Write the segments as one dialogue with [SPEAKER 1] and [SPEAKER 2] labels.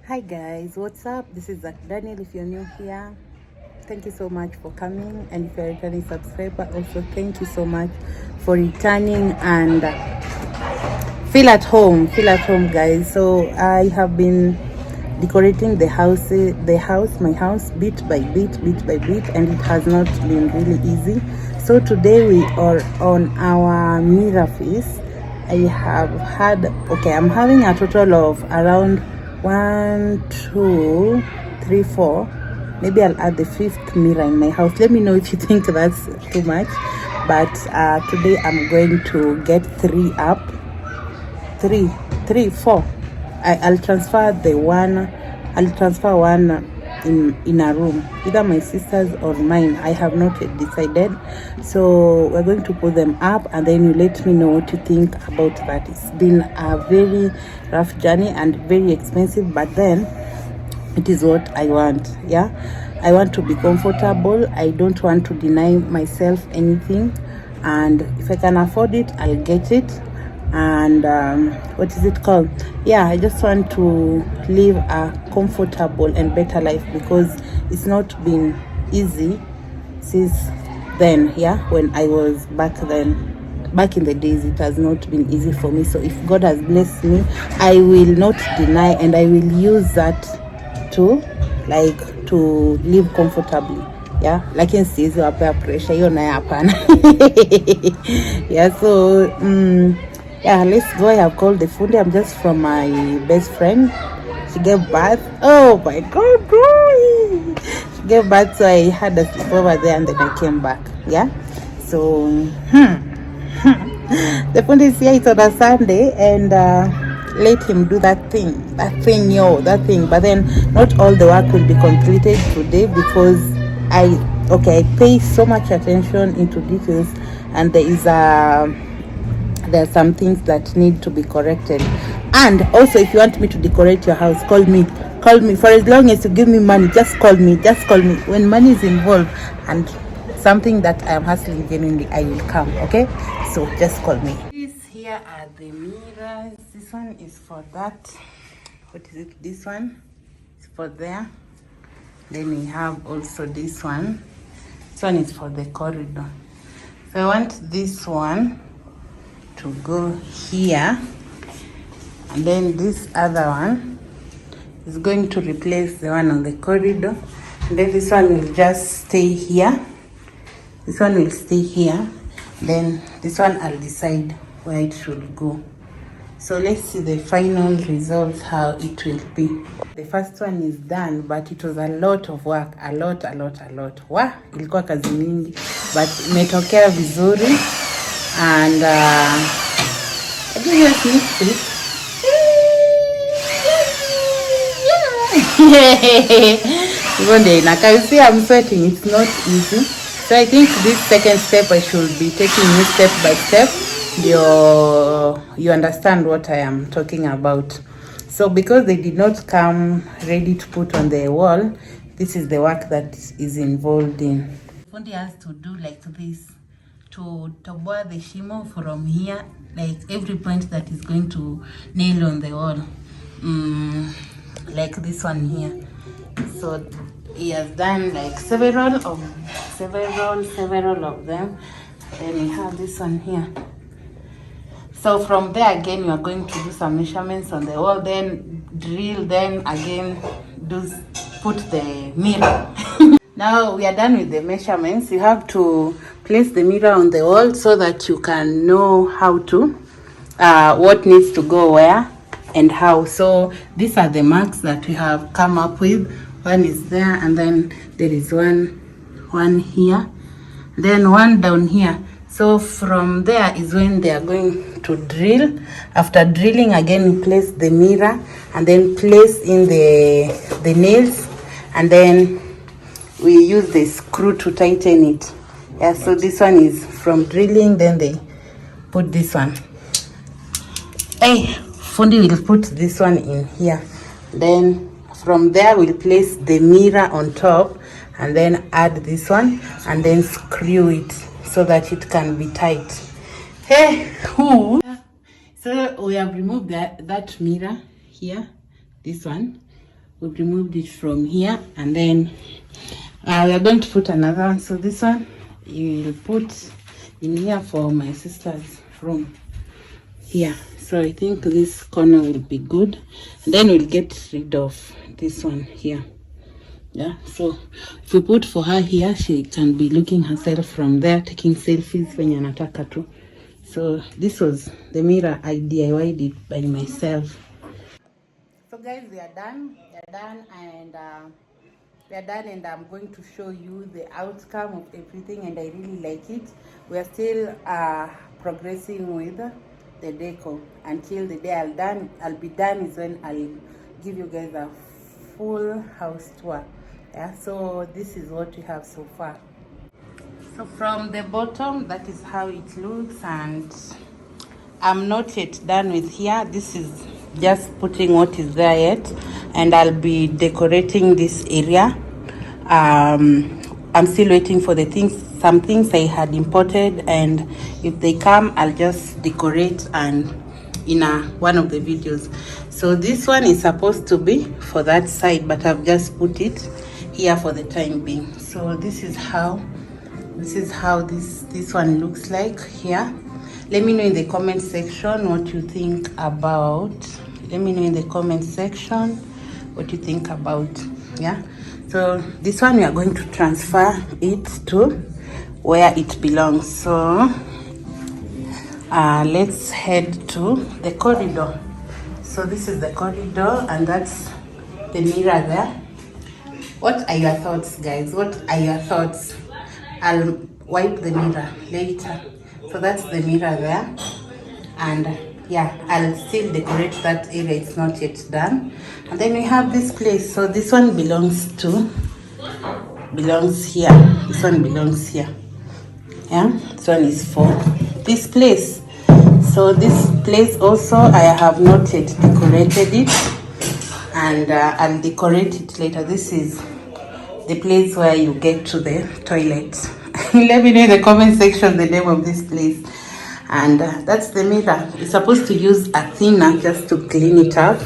[SPEAKER 1] Hi guys, what's up? This is Daniel. If you're new here, thank you so much for coming, and if you're a returning subscriber, also thank you so much for returning. And feel at home, guys. So I have been decorating my house bit by bit, and it has not been really easy. So today we are on our mirror feast. I'm having a total of around 1, 2, 3, 4. Maybe I'll add the 5th mirror in my house. Let me know if you think that's too much. But today I'm going to get 3 up. 4. I'll transfer one in a room, either my sister's or mine. I have not yet decided. So we're going to put them up, and then you let me know what you think about that. It's been a very rough journey and very expensive, but then it is what I want. I want to be comfortable. I don't want to deny myself anything, and if I can afford it, I'll get it. And what is it called? I just want to live a comfortable and better life, because it's not been easy since then. When I was back in the days, it has not been easy for me. So if God has blessed me, I will not deny, and I will use that to live comfortably. Lakini siwezi wapea pressure hiyo, naye hapana. Let's go. I have called the foodie. I'm just from my best friend. She gave birth. Oh my god, boy. She gave birth, so I had a sleep over there, and then I came back. So the foodie is here. It's on a Sunday, and let him do that thing. But then not all the work will be completed today, because I pay so much attention into details, and there are some things that need to be corrected. And also, if you want me to decorate your house, call me for as long as you give me money. Just call me when money is involved and something that I am hustling genuinely, I will come. Okay, so just call me. Here are the mirrors. This one is for that. What is it? This one is for there. Then we have also this one. This one is for the corridor. So I want this one to go here, and then this other one is going to replace the one on the corridor, and then this one will just stay here. This one will stay here. Then this one I'll decide where it should go. So let's see the final result, how it will be. The first one is done, but it was a lot of work. A lot. Ilikuwa kazi mingi, but imetokea vizuri. And I give you a sneak peek. Even then, like I see, I'm sweating. It's not easy. So I think this second step, I should be taking you step by step. You understand what I am talking about. So because they did not come ready to put on the wall, this is the work that is involved in. Fundi has to do like this, to toboa the shimo from here, like every point that is going to nail on the wall, like this one here. So he has done like several of them. Then we have this one here. So from there again, you are going to do some measurements on the wall, then drill, then again put the mirror. Now we are done with the measurements. You have to place the mirror on the wall so that you can know how to, what needs to go where and how. So these are the marks that we have come up with. One is there, and then there is one here, then one down here. So from there is when they are going to drill. After drilling, again place the mirror, and then place in the nails, and then we use the screw to tighten it. So this one is from drilling, then they put this one. Fundi will put this one in here. Then from there we'll place the mirror on top, and then add this one, and then screw it so that it can be tight. So we have removed that mirror here, this one. we've removed it from here, and then we are going to put another one. So this one you will put in here for my sister's room here. So I think this corner will be good, and then we'll get rid of this one here. Yeah, so if we put for her here, she can be looking herself from there, taking selfies when anataka to. So this was the mirror, I DIY'd it by myself. So guys, we are done. And I'm going to show you the outcome of everything, and I really like it. We are still progressing with the decor until the day I'll be done is when I'll give you guys a full house tour. Yeah, so this is what we have so far. So from the bottom, that is how it looks, and I'm not yet done with here. This is just putting what is there yet, and I'll be decorating this area. I'm still waiting for the things, some things I had imported, and if they come, I'll just decorate and in one of the videos. So this one is supposed to be for that side, but I've just put it here for the time being. So this is how this one looks like here. Let me know in the comment section what you think about. Yeah, so this one we are going to transfer it to where it belongs. So let's head to the corridor. So this is the corridor, and that's the mirror there. What are your thoughts, guys? I'll wipe the mirror later. So that's the mirror there, and yeah, I'll still decorate that area. It's not yet done. And then we have this place. So this one belongs here. This one belongs here. Yeah, this one is for this place. So this place also, I have not yet decorated it, and I'll decorate it later. This is the place where you get to the toilet. Let me know in the comment section the name of this place. And that's the mirror. You're supposed to use a thinner just to clean it up.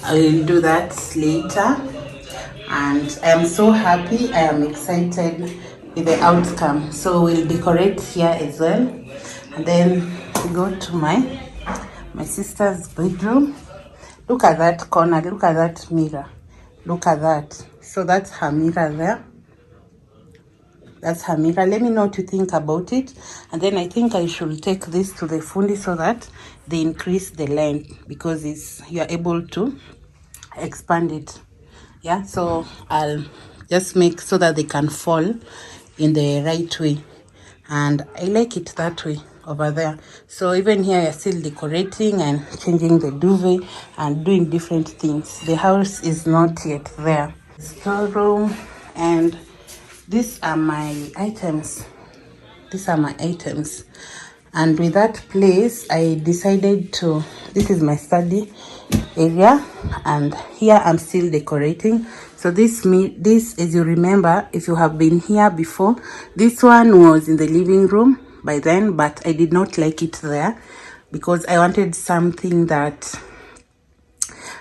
[SPEAKER 1] I will do that later, and I am so happy. I am excited with the outcome. So we'll decorate here as well, and then we go to my sister's bedroom. Look at that corner, look at that mirror, look at that. So that's her mirror there. That's her mirror. Let me know what you think about it, and then I think I should take this to the fundi so that they increase the length, because you're able to expand it. Yeah, so I'll just make so that they can fall in the right way, and I like it that way over there. So even here you're still decorating and changing the duvet and doing different things. The house is not yet there. Storeroom, and these are my items. And with that place, I decided to, this is my study area, and here I'm still decorating. So this, as you remember, if you have been here before, this one was in the living room by then, but I did not like it there because I wanted something that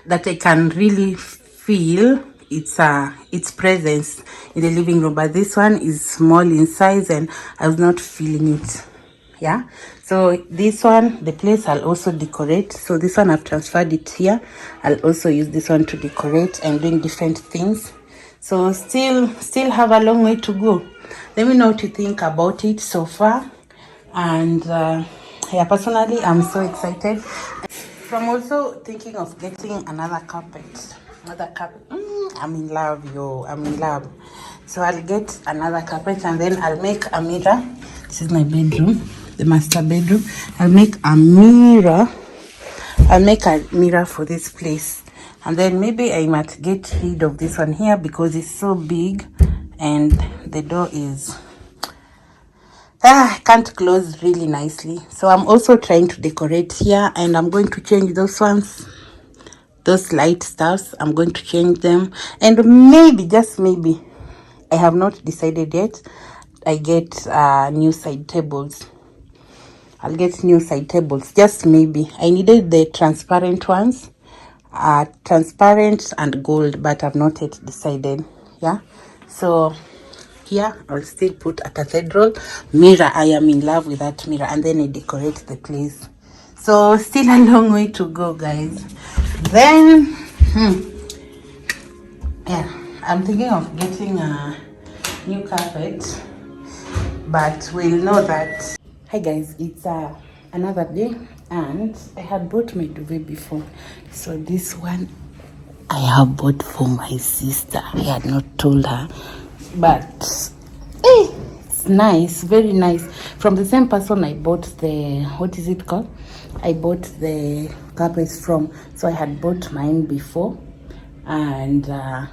[SPEAKER 1] I can really feel its presence in the living room. But this one is small in size and I was not feeling it. Yeah, so this one, the place I'll also decorate. So this one I've transferred it here. I'll also use this one to decorate and doing different things. So still have a long way to go. Let me know what you think about it so far. And yeah, personally I'm so excited. I'm also thinking of getting another carpet. I'm in love, yo. I'm in love. So I'll get another carpet, and then I'll make a mirror. This is my bedroom, the master bedroom. I'll make a mirror. For this place, and then maybe I might get rid of this one here because it's so big and the door is can't close really nicely. So I'm also trying to decorate here, and I'm going to change those ones, those light stuffs. I'm going to change them, and maybe, just maybe, I have not decided yet, I get new side tables. I'll get new side tables, just maybe. I needed the transparent ones, transparent and gold, but I've not yet decided. Yeah, so here I'll still put a cathedral mirror. I am in love with that mirror, and then I decorate the place. So still a long way to go, guys. Then yeah, I'm thinking of getting a new carpet, but we'll know that. Hi guys, it's another day, and I had bought my duvet before. So this one I have bought for my sister. I had not told her, but it's nice, very nice. From the same person I bought the, what is it called? I bought the carpets from. So I had bought mine before, and I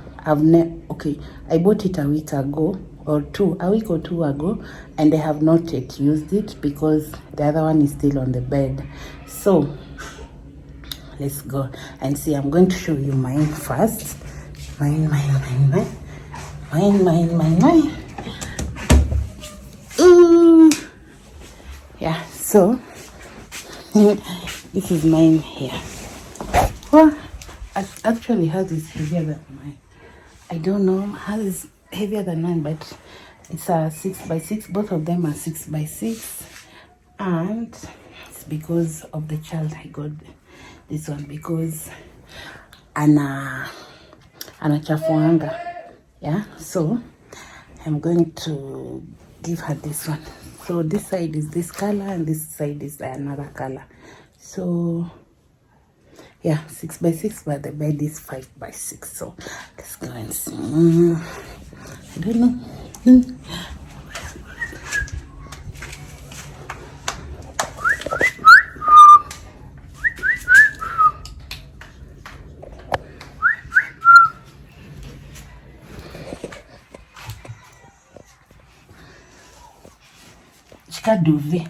[SPEAKER 1] bought it a week ago, or a week or two ago, and I have not yet used it because the other one is still on the bed. So let's go and see. I'm going to show you mine first. Mine. Ooh. Yeah, so this is mine here. Well, actually hers is heavier than mine. I don't know, hers is heavier than mine, but it's a 6x6. Both of them are 6x6, and it's because of the child I got this one, because anachafuanga. Yeah, so I'm going to give her this one. So this side is this color, and this side is another color. So yeah, 6x6, but the bed is 5x6. So let's go and see. I don't know. Chika duvet.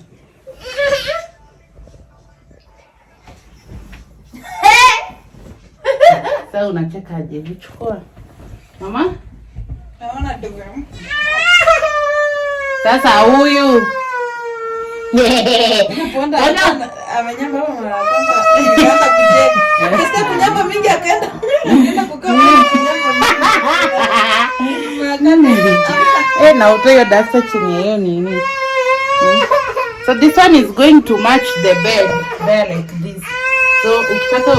[SPEAKER 1] Sasa unacheka aje? Vichukua mama, naona duvet. Sasa huyu amenyamba mama anakwenda kujenga. Sasa kunyamba mingi akaenda kukaa na utoyo dasta chini hiyo nini. So this one is going to match the bed there like this. So ukitaka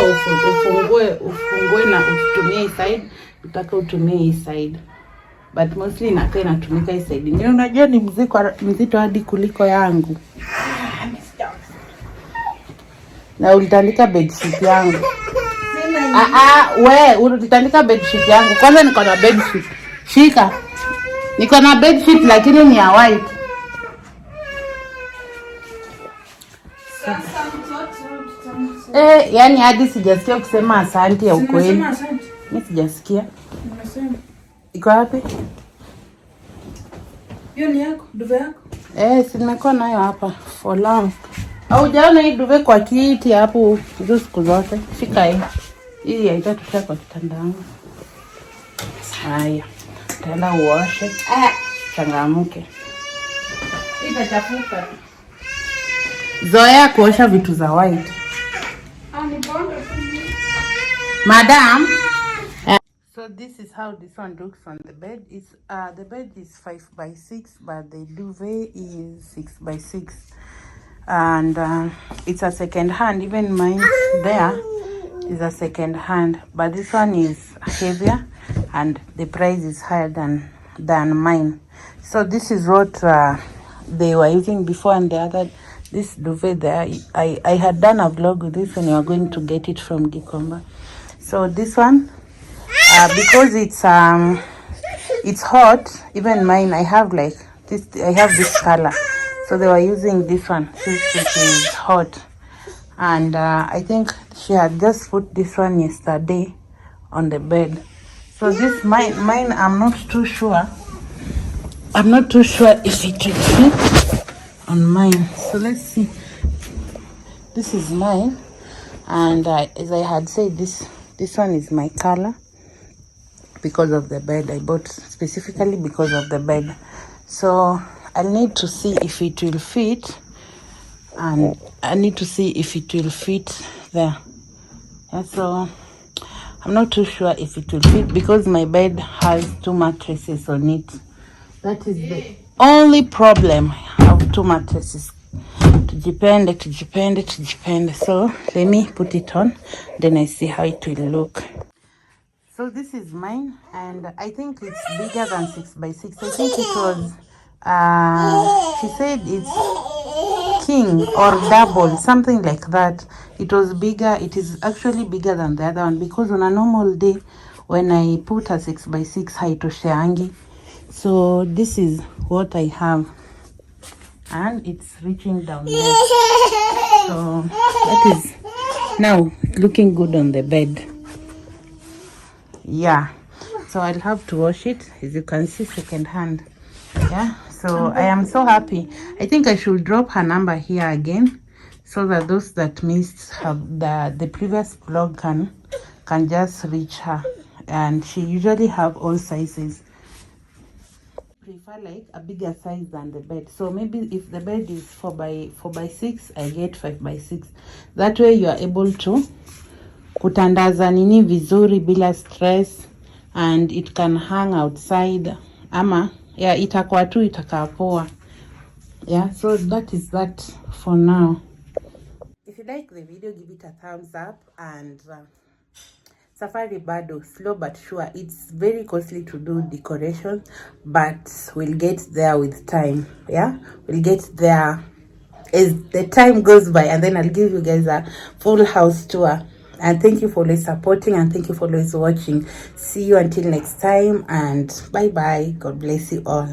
[SPEAKER 1] ufungue na utumie hii side, utaka utumie hii side. But mostly inatumika hii side. Ndio unajua ni mzito hadi kuliko yangu. Na ulitandika bedsheet yangu. Ulitandika bedsheet yangu. Kwanza niko na bedsheet. Shika. Niko na bedsheet lakini ni ya white. Yani hadi sijasikia kusema asante ya ukweli. Mimi sijasikia. Nimesema. Iko wapi? Hiyo ni yako, duvet yako? Si nimekuwa nayo hapa for long. Haujaona hii duvet kwa kiti hapo hizo siku zote. Shika hii. Hii haitatoka kwa kitanda yangu. Haya. Tenda uoshe. Changamke. Itachafuka. Zoea kuosha vitu za white. Madam. So this is how this one looks on the bed. It's the bed is 5x6, but the duvet is 6x6, and it's a second hand. Even mine there is a second hand, but this one is heavier, and the price is higher than mine. So this is what they were using before, and the other. This duvet there, I had done a vlog with this when you are going to get it from Decor. So this one, because it's hot, even mine, I have like this, I have this color. So they were using this one since it is hot. And I think she had just put this one yesterday on the bed. So this mine, I'm not too sure. I'm not too sure if it will fit on mine. So let's see. This is mine, and as I had said, this one is my color because of the bed. I bought specifically because of the bed. So I'll need to see if it will fit, and I need to see if it will fit there. And so I'm not too sure if it will fit because my bed has 2 mattresses on it. That is the only problem. I have 2 mattresses. Tujipende. So let me put it on, then I see how it will look. So this is mine, and I think it's bigger than 6x6. I think it was she said it's king or double, something like that. It was bigger. It is actually bigger than the other one, because on a normal day when I put a 6x6 haitosheangi. So this is what I have, and it's reaching down there. So that is now looking good on the bed. Yeah, so I'll have to wash it. As you can see, secondhand. Yeah, so I am so happy. I think I should drop her number here again, so that those that missed the previous vlog can just reach her. And she usually have all sizes. Prefer like a bigger size than the bed. So maybe if the bed is 4x6, I get 5x6. That way you are able to kutandaza nini vizuri bila stress, and it can hang outside, ama yeah, itakuwa tu itakaa poa. Yeah, so that is that for now. If you like the video, give it a thumbs up, and safari bado slow but sure. It's very costly to do decoration, but we'll get there with time. Yeah, we'll get there as the time goes by, and then I'll give you guys a full house tour. And thank you for always supporting, and thank you for always watching. See you until next time, and bye bye. God bless you all.